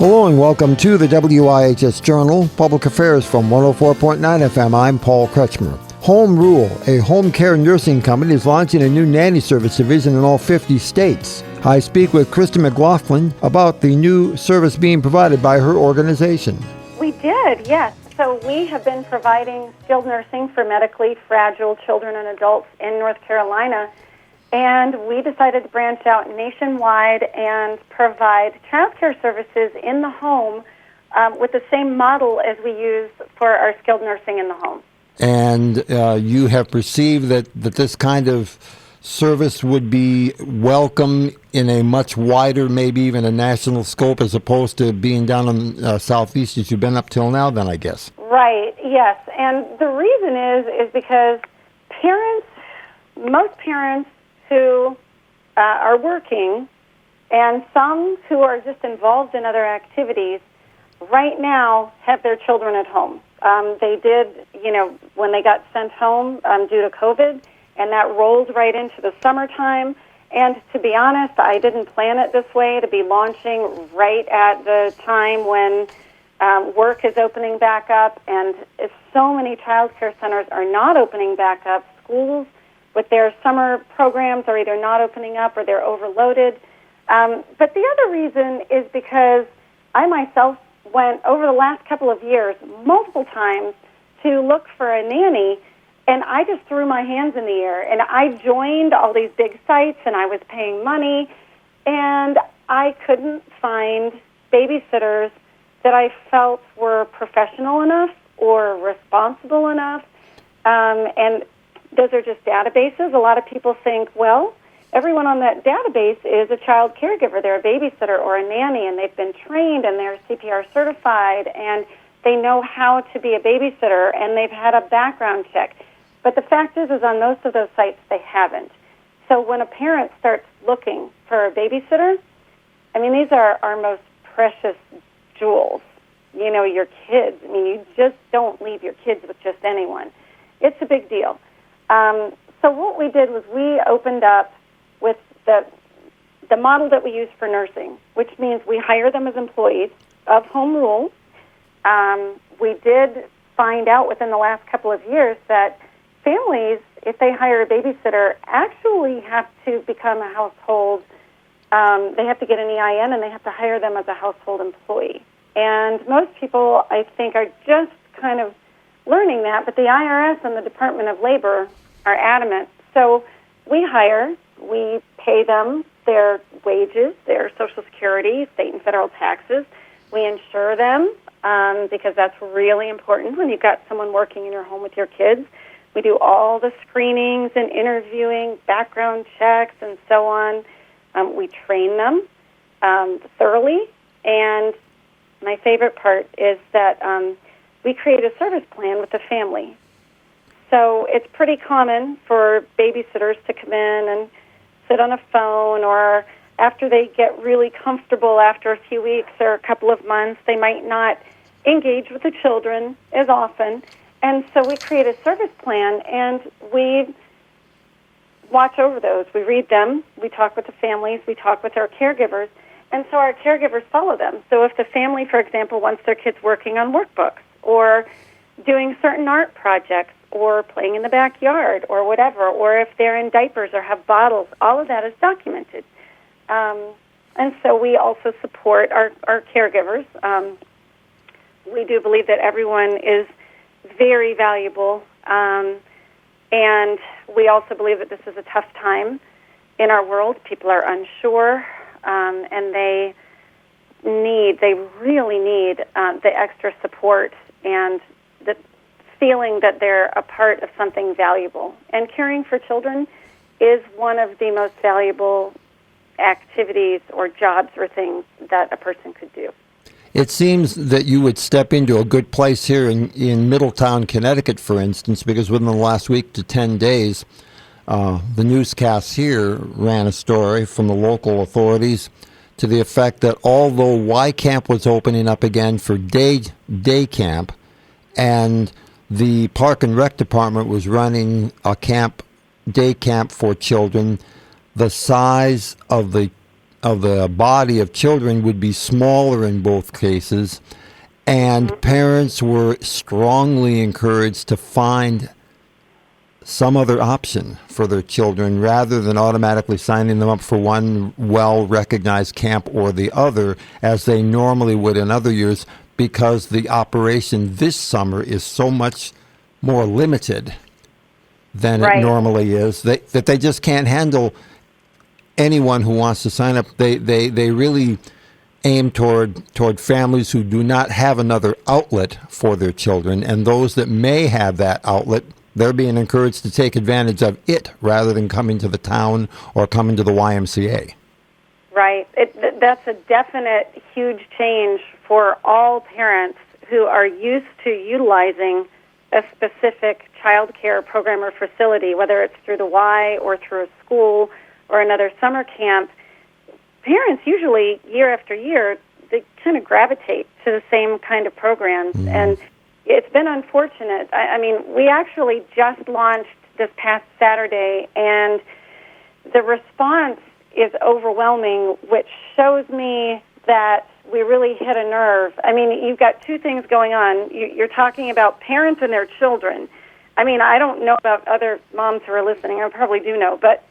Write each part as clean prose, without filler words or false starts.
Hello and welcome to the WIHS Journal, Public Affairs from 104.9 FM. I'm Paul Kretschmer. Home Rule, a home care nursing company, is launching a new nanny service division in all 50 states. I speak with Christy McGlobthlin about the new service being provided by her organization. We did, yes. So we have been providing skilled nursing for medically fragile children and adults in North Carolina, and we decided to branch out nationwide and provide child care services in the home with the same model as we use for our skilled nursing in the home. And you have perceived that this kind of service would be welcome in a much wider, maybe even a national scope, as opposed to being down in Southeast as you've been up till now, then, I guess. Right, yes. And the reason is because most parents who are working and some who are just involved in other activities right now have their children at home. They did, when they got sent home due to COVID, and that rolled right into the summertime. And to be honest, I didn't plan it this way, to be launching right at the time when work is opening back up, and so many child care centers are not opening back up. Schools with their summer programs are either not opening up or they're overloaded. But the other reason is because I myself went over the last couple of years multiple times to look for a nanny, and I just threw my hands in the air. And I joined all these big sites, and I was paying money, and I couldn't find babysitters that I felt were professional enough or responsible enough. And those are just databases. A lot of people think, well, everyone on that database is a child caregiver. They're a babysitter or a nanny, and they've been trained, and they're CPR certified, and they know how to be a babysitter, and they've had a background check. But the fact is on most of those sites, they haven't. So when a parent starts looking for a babysitter, I mean, these are our most precious jewels. Your kids. I mean, you just don't leave your kids with just anyone. It's a big deal. So what we did was we opened up with the model that we use for nursing, which means we hire them as employees of Home Rule. We did find out within the last couple of years that families, if they hire a babysitter, actually have to become a household. They have to get an EIN, and they have to hire them as a household employee. And most people, I think, are just kind of learning that, but the IRS and the Department of Labor are adamant. So we hire, we pay them their wages, their Social Security, state and federal taxes. We insure them because that's really important when you've got someone working in your home with your kids. We do all the screenings and interviewing, background checks, and so on. We train them thoroughly. And my favorite part is that we create a service plan with the family. So it's pretty common for babysitters to come in and sit on a phone, or after they get really comfortable after a few weeks or a couple of months, they might not engage with the children as often. And so we create a service plan, and we watch over those. We read them. We talk with the families. We talk with our caregivers. And so our caregivers follow them. So if the family, for example, wants their kids working on workbooks or doing certain art projects or playing in the backyard or whatever, or if they're in diapers or have bottles, all of that is documented. And so we also support our caregivers. We do believe that everyone is very valuable, and we also believe that this is a tough time in our world. People are unsure, and they really need the extra support and the feeling that they're a part of something valuable. And caring for children is one of the most valuable activities or jobs or things that a person could do. It seems that you would step into a good place here in Middletown, Connecticut, for instance, because within the last week to 10 days, the newscasts here ran a story from the local authorities to the effect that although Y Camp was opening up again for day camp, and the Park and Rec Department was running a day camp for children, the size of the the body of children would be smaller in both cases, and parents were strongly encouraged to find some other option for their children rather than automatically signing them up for one well-recognized camp or the other as they normally would in other years, because the operation this summer is so much more limited than it normally is, that they just can't handle anyone who wants to sign up. They really aim toward families who do not have another outlet for their children, and those that may have that outlet, they're being encouraged to take advantage of it rather than coming to the town or coming to the YMCA. Right. That's a definite huge change for all parents who are used to utilizing a specific child care program or facility, whether it's through the Y or through a school or another summer camp. Parents usually, year after year, they kind of gravitate to the same kind of programs. And it's been unfortunate. I mean, we actually just launched this past Saturday, and the response is overwhelming, which shows me that we really hit a nerve. I mean, you've got two things going on. You're talking about parents and their children. I mean, I don't know about other moms who are listening. I probably do know, but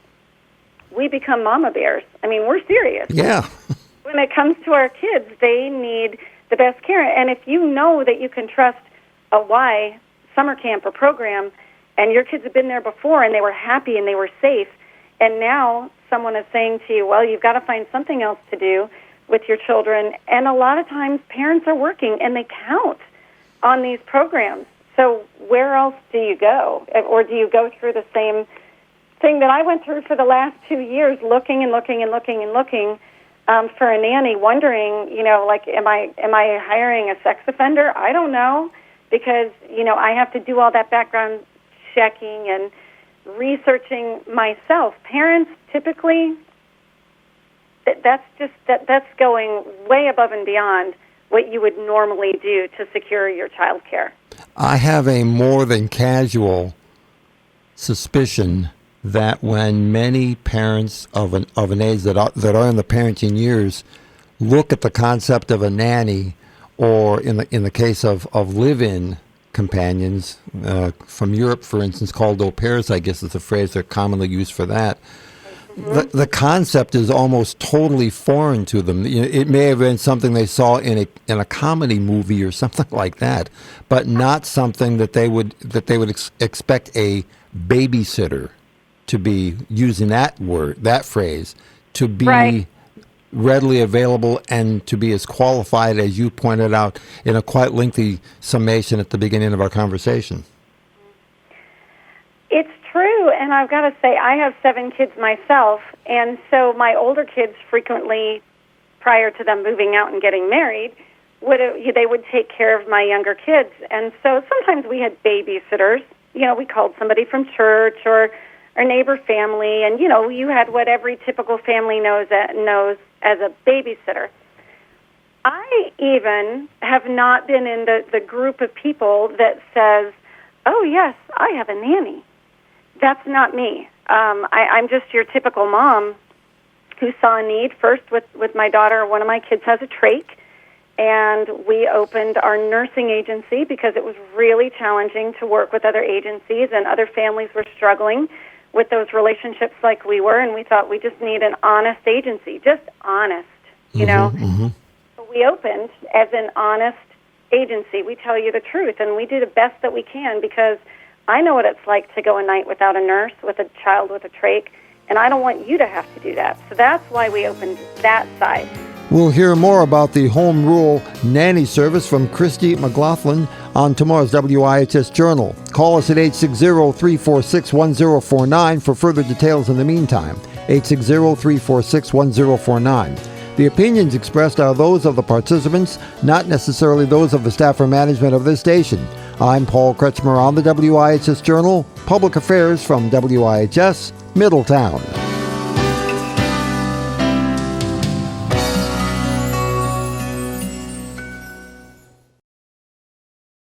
we become mama bears. I mean, we're serious. Yeah. When it comes to our kids, they need the best care. And if you know that you can trust a Y summer camp or program, and your kids have been there before and they were happy and they were safe, and now someone is saying to you, well, you've got to find something else to do with your children. And a lot of times parents are working and they count on these programs. So where else do you go? Or do you go through the same thing that I went through for the last 2 years, looking and looking and looking and looking for a nanny, wondering, like, am I hiring a sex offender? I don't know, because, I have to do all that background checking and researching myself. Parents typically, that's going way above and beyond what you would normally do to secure your child care. I have a more than casual suspicion that when many parents of an age that are in the parenting years look at the concept of a nanny, or in the case of live-in companions from Europe, for instance, called au pairs, I guess is the phrase they're commonly used for that. The concept is almost totally foreign to them. It may have been something they saw in a comedy movie or something like that, but not something that they would expect a babysitter to be using that phrase, to be readily available and to be as qualified as you pointed out in a quite lengthy summation at the beginning of our conversation. It's true, and I've got to say, I have 7 kids myself, and so my older kids frequently, prior to them moving out and getting married, they would take care of my younger kids. And so sometimes we had babysitters. We called somebody from church or our neighbor family, and, you had what every typical family knows as a babysitter. I even have not been in the group of people that says, oh, yes, I have a nanny. That's not me. I'm just your typical mom who saw a need first with my daughter. One of my kids has a trach, and we opened our nursing agency because it was really challenging to work with other agencies, and other families were struggling with those relationships like we were, and we thought we just need an honest agency, just honest, Mm-hmm. So we opened as an honest agency. We tell you the truth, and we do the best that we can, because I know what it's like to go a night without a nurse, with a child with a trach, and I don't want you to have to do that. So that's why we opened that side. We'll hear more about the home rule nanny service from Christy McGlobthlin on tomorrow's WIHS Journal. Call us at 860-346-1049 for further details in the meantime. 860-346-1049. The opinions expressed are those of the participants, not necessarily those of the staff or management of this station. I'm Paul Kretschmer on the WIHS Journal, Public Affairs from WIHS, Middletown.